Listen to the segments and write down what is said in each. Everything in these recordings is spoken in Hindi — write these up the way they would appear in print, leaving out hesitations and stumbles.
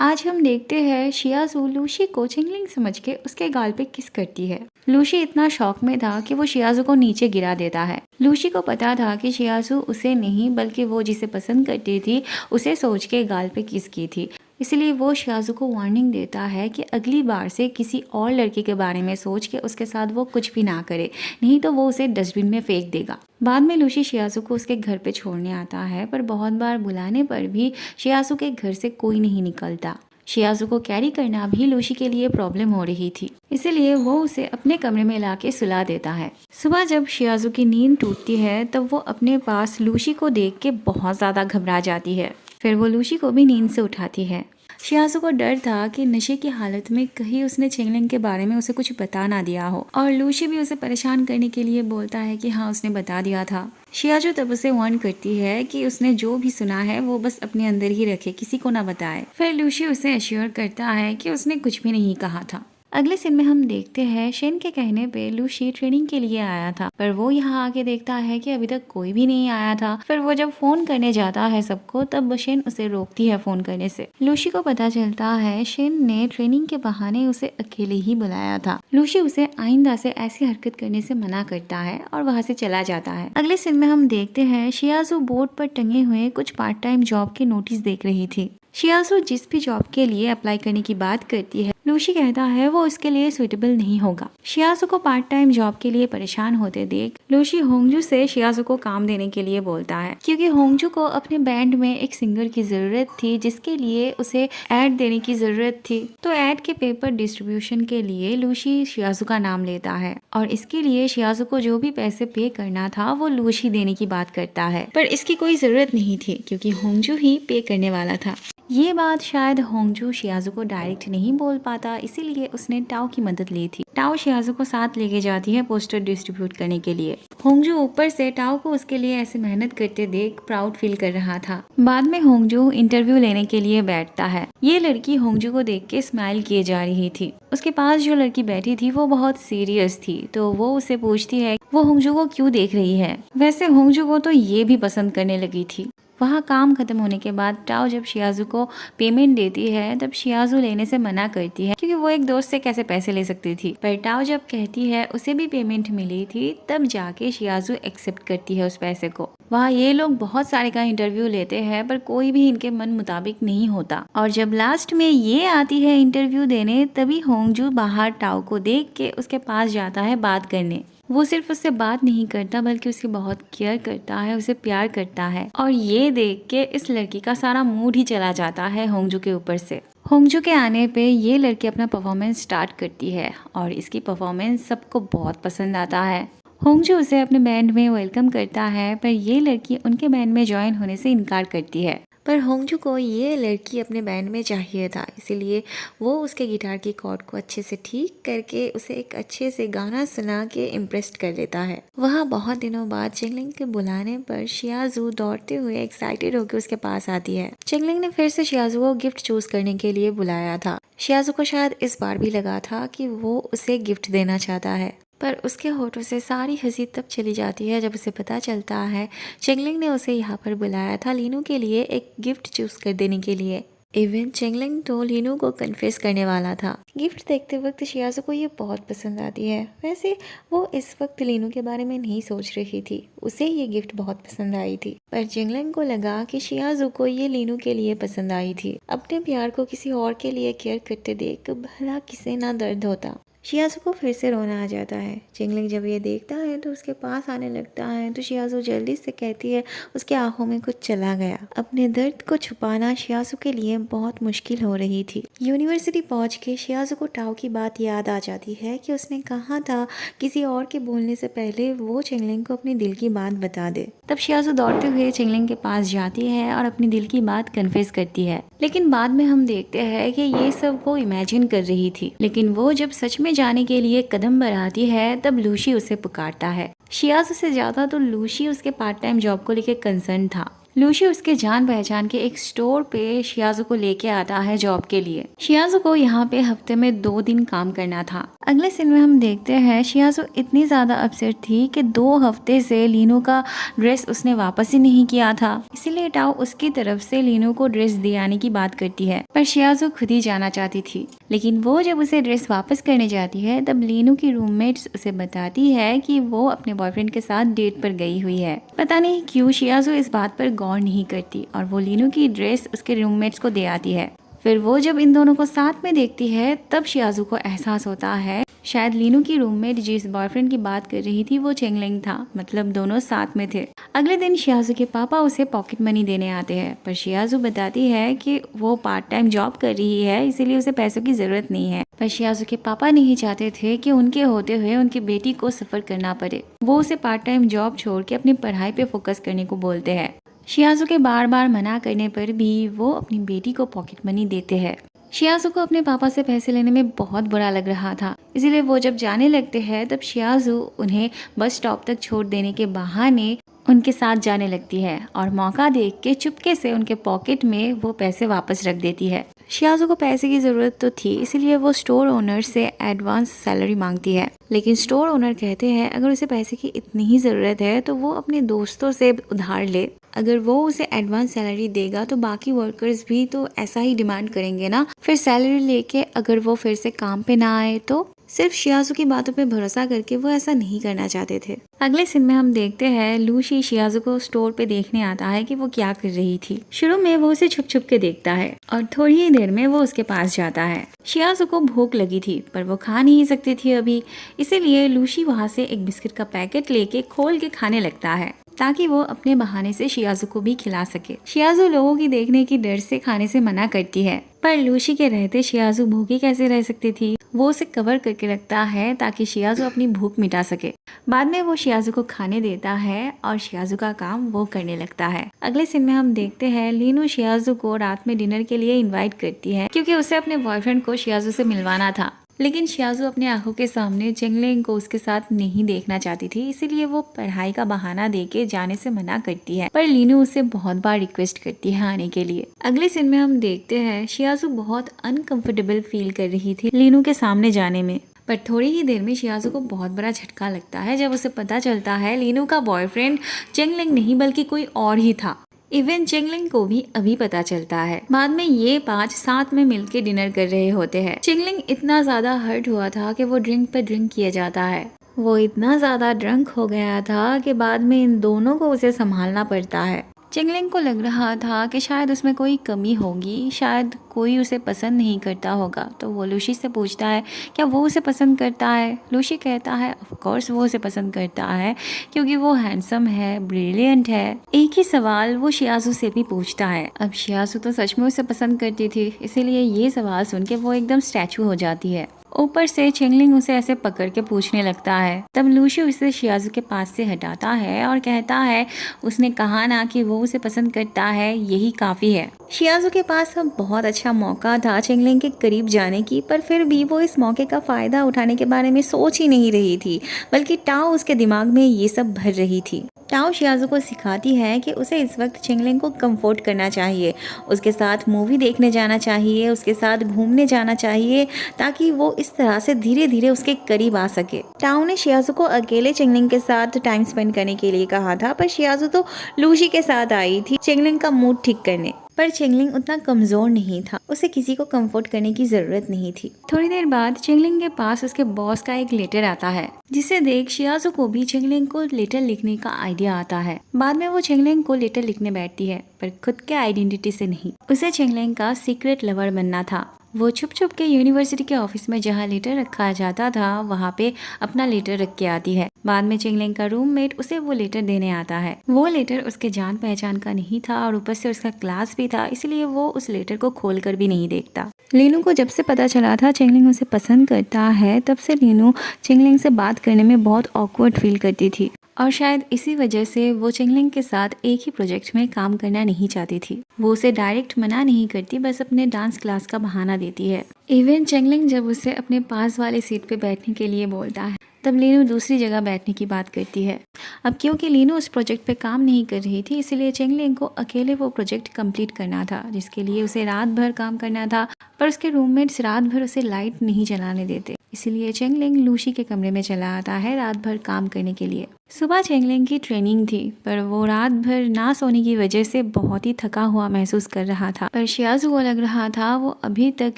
आज हम देखते हैं शियाज़ू लूशी को चिंगलिंग समझ के उसके गाल पे किस करती है। लूशी इतना शौक में था कि वो शियाज़ू को नीचे गिरा देता है। लूशी को पता था कि शियाज़ू उसे नहीं बल्कि वो जिसे पसंद करती थी उसे सोच के गाल पे किस की थी। इसलिए वो शियाज़ू को वार्निंग देता है कि अगली बार से किसी और लड़के के बारे में सोच के उसके साथ वो कुछ भी ना करे, नहीं तो वो उसे डस्टबिन में फेंक देगा। बाद में लूशी शियाज़ू को उसके घर पे छोड़ने आता है, पर बहुत बार बुलाने पर भी शियाज़ू के घर से कोई नहीं निकलता। शियाज़ू को कैरी करना भी लूशी के लिए प्रॉब्लम हो रही थी, इसलिए वो उसे अपने कमरे में लाके सुला देता है। सुबह जब शियाज़ू की नींद टूटती है तब वो अपने पास लूशी को देख के बहुत ज़्यादा घबरा जाती है। फिर वो लूशी को भी नींद से उठाती है। शियाज़ू को डर था कि नशे की हालत में कहीं उसने चिंगलिंग के बारे में उसे कुछ बता ना दिया हो, और लूशी भी उसे परेशान करने के लिए बोलता है कि हाँ उसने बता दिया था। शियाज़ू तब उसे वार्न करती है कि उसने जो भी सुना है वो बस अपने अंदर ही रखे, किसी को ना बताए। फिर लूशी उसे एश्योर करता है कि उसने कुछ भी नहीं कहा था। अगले सीन में हम देखते हैं शेन के कहने पे लूशी ट्रेनिंग के लिए आया था, पर वो यहाँ आके देखता है कि अभी तक कोई भी नहीं आया था। फिर वो जब फोन करने जाता है सबको, तब शेन उसे रोकती है फोन करने से। लूशी को पता चलता है शेन ने ट्रेनिंग के बहाने उसे अकेले ही बुलाया था। लूशी उसे आइंदा से ऐसी हरकत करने से मना करता है और वहाँ से चला जाता है। अगले सीन में हम देखते हैं शियाज़ू बोर्ड पर टंगे हुए कुछ पार्ट टाइम जॉब के नोटिस देख रही थी। शियाज़ू जिस भी जॉब के लिए अप्लाई करने की बात करती है, लूशी कहता है वो उसके लिए सुटेबल नहीं होगा। शियाज़ू को पार्ट टाइम जॉब के लिए परेशान होते देख लूशी होंगजू से शियाज़ू को काम देने के लिए बोलता है, क्योंकि होंगजू को अपने बैंड में एक सिंगर की जरूरत थी जिसके लिए उसे एड देने की जरूरत थी। तो एड के पेपर डिस्ट्रीब्यूशन के लिए लूशी शियाज़ू का नाम लेता है, और इसके लिए शियाज़ू को जो भी पैसे पे करना था वो लूशी देने की बात करता है, पर इसकी कोई जरूरत नहीं थी क्योंकि होंगजू ही पे करने वाला था। ये बात शायद होंगजू शियाज़ू को डायरेक्ट नहीं बोल पाता, इसीलिए उसने टाओ की मदद ली थी। टाओ शियाज़ू को साथ लेके जाती है पोस्टर डिस्ट्रीब्यूट करने के लिए। होंगजू ऊपर से टाओ को उसके लिए ऐसे मेहनत करते देख प्राउड फील कर रहा था। बाद में होंगजू इंटरव्यू लेने के लिए बैठता है। ये लड़की होंगजू को देख के स्माइल किए जा रही थी। उसके पास जो लड़की बैठी थी वो बहुत सीरियस थी, तो वो उसे पूछती है वो होंगजू को क्यों देख रही है। वैसे होंगजू को तो ये भी पसंद करने लगी थी। वहाँ काम खत्म होने के बाद टाओ जब शियाज़ू को पेमेंट देती है तब शियाज़ू लेने से मना करती है, क्योंकि वो एक दोस्त से कैसे पैसे ले सकती थी। पर टाओ जब कहती है उसे भी पेमेंट मिली थी, तब जाके शियाज़ू एक्सेप्ट करती है उस पैसे को। वहाँ ये लोग बहुत सारे का इंटरव्यू लेते हैं पर कोई भी इनके मन मुताबिक नहीं होता, और जब लास्ट में ये आती है इंटरव्यू देने तभी होंगजू बाहर टाओ को देख के उसके पास जाता है बात करने। वो सिर्फ उससे बात नहीं करता बल्कि उसकी बहुत केयर करता है, उसे प्यार करता है, और ये देख के इस लड़की का सारा मूड ही चला जाता है होंगजू के ऊपर से। होंगजू के आने पे ये लड़की अपना परफॉर्मेंस स्टार्ट करती है और इसकी परफॉर्मेंस सबको बहुत पसंद आता है। होंगजू उसे अपने बैंड में वेलकम करता है, पर ये लड़की उनके बैंड में ज्वाइन होने से इनकार करती है। पर होंगजू को ये लड़की अपने बैंड में चाहिए था, इसीलिए वो उसके गिटार की कॉर्ड को अच्छे से ठीक करके उसे एक अच्छे से गाना सुना के इम्प्रेस कर लेता है। वहाँ बहुत दिनों बाद चिंगलिंग के बुलाने पर शियाज़ू दौड़ते हुए एक्साइटेड होकर उसके पास आती है। चिंगलिंग ने फिर से शियाज़ू को गिफ्ट चूज करने के लिए बुलाया था। शियाज़ू को शायद इस बार भी लगा था कि वो उसे गिफ्ट देना चाहता है, पर उसके होठों से सारी हंसी तब चली जाती है जब उसे पता चलता है चिंगलिंग ने उसे यहाँ पर बुलाया था लीनू के लिए एक गिफ्ट चूज कर देने के लिए। इवन चिंगलिंग तो लीनू को कन्फेस करने वाला था। गिफ्ट देखते वक्त शियाज़ू को ये बहुत पसंद आती है। वैसे वो इस वक्त लीनू के बारे में नहीं सोच रही थी, उसे ये गिफ्ट बहुत पसंद आई थी, पर चिंगलिंग को लगा कि शियाज़ू को ये लीनू के लिए पसंद आई थी। अपने प्यार को किसी और के लिए केयर करते देख भला किसे ना दर्द होता। शियाज़ू को फिर से रोना आ जाता है। चिंगलिंग जब ये देखता है तो उसके पास आने लगता है, तो शियाज़ू जल्दी से कहती है उसके आंखों में कुछ चला गया। अपने दर्द को छुपाना शियाज़ू के लिए बहुत मुश्किल हो रही थी। यूनिवर्सिटी पहुंच के शियाज़ू को टाओ की बात याद आ जाती है कि उसने कहा था किसी और के बोलने से पहले वो चिंगलिंग को अपने दिल की बात बता दे। तब शियाज़ू दौड़ते हुए चिंगलिंग के पास जाती है और अपनी दिल की बात कन्फेस करती है, लेकिन बाद में हम देखते हैं कि ये सब वो इमेजिन कर रही थी। लेकिन वो जब सच में जाने के लिए कदम बढ़ाती है तब लूशी उसे पुकारता है। शियाज़ू से ज्यादा तो लूशी उसके पार्ट टाइम जॉब को लेकर कंसर्न था। लूशी उसके जान पहचान के एक स्टोर पे शियाजू को लेके आता है जॉब के लिए। शियाजू को यहाँ पे हफ्ते में 2 दिन काम करना था। अगले सीन में हम देखते हैं शियाजू इतनी ज्यादा अपसेट थी कि 2 हफ्ते से लीनू का ड्रेस उसने वापस ही नहीं किया था। इसीलिए टाओ उसकी तरफ से लीनू को ड्रेस दे आने की बात करती है, पर शियाजू खुद ही जाना चाहती थी। लेकिन वो जब उसे ड्रेस वापस करने जाती है तब लीनू की रूममेट्स उसे बताती है कि वो अपने बॉयफ्रेंड के साथ डेट पर गई हुई है। पता नहीं क्यों शियाजू इस बात पर गौर नहीं करती और वो लीनू की ड्रेस उसके रूममेट्स को दे आती है। फिर वो जब इन दोनों को साथ में देखती है तब शियाजू को एहसास होता है शायद लीनू की रूममेट जिस बॉयफ्रेंड की बात कर रही थी वो चेंगलिंग था, मतलब दोनों साथ में थे। अगले दिन शियाजू के पापा उसे पॉकेट मनी देने आते हैं, पर शियाजू बताती है कि वो पार्ट टाइम जॉब कर रही है, इसीलिए उसे पैसों की जरूरत नहीं है। पर शियाजू के पापा नहीं चाहते थे कि उनके होते हुए उनकी बेटी को सफर करना पड़े। वो उसे पार्ट टाइम जॉब छोड़ के अपनी पढ़ाई पे फोकस करने को बोलते हैं। शियाजू के बार बार मना करने पर भी वो अपनी बेटी को पॉकेट मनी देते हैं। शियाजू को अपने पापा से पैसे लेने में बहुत बुरा लग रहा था, इसीलिए वो जब जाने लगते हैं तब शियाजू उन्हें बस स्टॉप तक छोड़ देने के बहाने उनके साथ जाने लगती है और मौका देख के चुपके से उनके पॉकेट में वो पैसे वापस रख देती है। शियाजू को पैसे की जरूरत तो थी, इसीलिए वो स्टोर ओनर से एडवांस सैलरी मांगती है, लेकिन स्टोर ओनर कहते हैं अगर उसे पैसे की इतनी ही जरूरत है तो वो अपने दोस्तों से उधार ले। अगर वो उसे एडवांस सैलरी देगा तो बाकी वर्कर्स भी तो ऐसा ही डिमांड करेंगे ना, फिर सैलरी लेके अगर वो फिर से काम पे ना आए तो। सिर्फ शियाजू की बातों पे भरोसा करके वो ऐसा नहीं करना चाहते थे। अगले सीन में हम देखते हैं लूशी शियाजू को स्टोर पे देखने आता है कि वो क्या कर रही थी। शुरू में वो उसे छुप छुप के देखता है और थोड़ी ही देर में वो उसके पास जाता है। शियाजू को भूख लगी थी पर वो खा नहीं सकती थी अभी, इसीलिए लूशी वहाँ से एक बिस्किट का पैकेट लेके खोल के खाने लगता है ताकि वो अपने बहाने से शियाजू को भी खिला सके। शियाजू लोगों की देखने की डर से खाने से मना करती है, पर लूशी के रहते शियाजू भूखी कैसे रह सकती थी। वो उसे कवर करके रखता है ताकि शियाजू अपनी भूख मिटा सके। बाद में वो शियाजू को खाने देता है और शियाजू का काम वो करने लगता है। अगले सीन में हम देखते हैं लीनू शियाजू को रात में डिनर के लिए इनवाइट करती है क्योंकि उसे अपने बॉयफ्रेंड को शियाजू से मिलवाना था। लेकिन शियाजू अपने आंखों के सामने चेंगलिंग को उसके साथ नहीं देखना चाहती थी, इसीलिए वो पढ़ाई का बहाना देके जाने से मना करती है, पर लीनू उसे बहुत बार रिक्वेस्ट करती है आने के लिए। अगले सीन में हम देखते हैं शियाजू बहुत अनकंफर्टेबल फील कर रही थी लीनू के सामने जाने में, पर थोड़ी ही देर में शियाजू को बहुत बड़ा झटका लगता है जब उसे पता चलता है लीनू का बॉयफ्रेंड चेंगलिंग नहीं बल्कि कोई और ही था। इवन चेंगलिंग को भी अभी पता चलता है। बाद में ये 5 साथ में मिलके डिनर कर रहे होते हैं। चेंगलिंग इतना ज्यादा हर्ट हुआ था कि वो ड्रिंक पे ड्रिंक किया जाता है। वो इतना ज्यादा ड्रंक हो गया था कि बाद में इन दोनों को उसे संभालना पड़ता है। चेंगलिंग को लग रहा था कि शायद उसमें कोई कमी होगी, शायद कोई उसे पसंद नहीं करता होगा, तो वो लूशी से पूछता है क्या वो उसे पसंद करता है। लूशी कहता है ऑफ कोर्स वो उसे पसंद करता है क्योंकि वो हैंडसम है, ब्रिलियंट है। एक ही सवाल वो शियाजू से भी पूछता है। अब शियाजू तो सच में उसे पसंद करती थी, इसीलिए ये सवाल सुन के वो एकदम स्टैचू हो जाती है। ऊपर से चेंगलिंग उसे ऐसे पकड़ के पूछने लगता है। तब लूशी उसे शियाजू के पास से हटाता है और कहता है उसने कहा ना कि वो उसे पसंद करता है, यही काफी है। शियाजू के पास अब बहुत अच्छा मौका था चेंगलिंग के करीब जाने की, पर फिर भी वो इस मौके का फायदा उठाने के बारे में सोच ही नहीं रही थी, बल्कि टाओ उसके दिमाग में ये सब भर रही थी। टाओ शियाजू को सिखाती है कि उसे इस वक्त चेंगलिंग को कंफर्ट करना चाहिए, उसके साथ मूवी देखने जाना चाहिए, उसके साथ घूमने जाना चाहिए, ताकि वो इस तरह से धीरे धीरे उसके करीब आ सके। टाओ ने शियाजू को अकेले चेंगलिंग के साथ टाइम स्पेंड करने के लिए कहा था, पर शियाजू तो लूशी के साथ आई थी चेंगलिंग का मूड ठीक करने। पर चेंगलिंग उतना कमजोर नहीं था, उसे किसी को कंफर्ट करने की जरूरत नहीं थी। थोड़ी देर बाद चेंगलिंग के पास उसके बॉस का एक लेटर आता है, जिसे देख शियाजू को भी चेंगलिंग को लेटर लिखने का आइडिया आता है। बाद में वो चेंगलिंग को लेटर लिखने बैठती है, पर खुद के आइडेंटिटी से नहीं। उसे चेंगलिंग का सीक्रेट लवर बनना था। वो छुप छुप के यूनिवर्सिटी के ऑफिस में जहाँ लेटर रखा जाता था वहाँ पे अपना लेटर रख के आती है। बाद में चेंगलिंग का रूममेट उसे वो लेटर देने आता है। वो लेटर उसके जान पहचान का नहीं था और ऊपर से उसका क्लास भी था, इसलिए वो उस लेटर को खोल कर भी नहीं देखता। लीनू को जब से पता चला था चेंगलिंग उसे पसंद करता है, तब से लीनू चेंगलिंग से बात करने में बहुत ऑकवर्ड फील करती थी और शायद इसी वजह से वो चेंगलिंग के साथ एक ही प्रोजेक्ट में काम करना नहीं चाहती थी। वो उसे डायरेक्ट मना नहीं करती, बस अपने डांस क्लास का बहाना देती है। इवन चेंगलिंग जब उसे अपने पास वाले सीट पे बैठने के लिए बोलता है तब लीनू दूसरी जगह बैठने की बात करती है। अब क्योंकि लीनू उस प्रोजेक्ट पे काम नहीं कर रही थी, इसलिए चेंगलिंग को अकेले वो प्रोजेक्ट कंप्लीट करना था, जिसके लिए उसे रात भर काम करना था। पर उसके रूममेट्स रात भर उसे लाइट नहीं जलाने देते, इसलिए चेंगलिंग लूसी के कमरे में चला आता है रात भर काम करने के लिए। सुबह चेंगलिंग की ट्रेनिंग थी, पर वो रात भर ना सोने की वजह से बहुत ही थका हुआ महसूस कर रहा था। पर शियाजू को लग रहा था वो अभी तक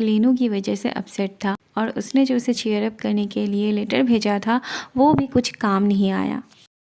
लीनू की वजह से अपसेट था और उसने जो उसे चीयर अप करने के लिए लेटर भेजा था वो भी कुछ काम नहीं आया।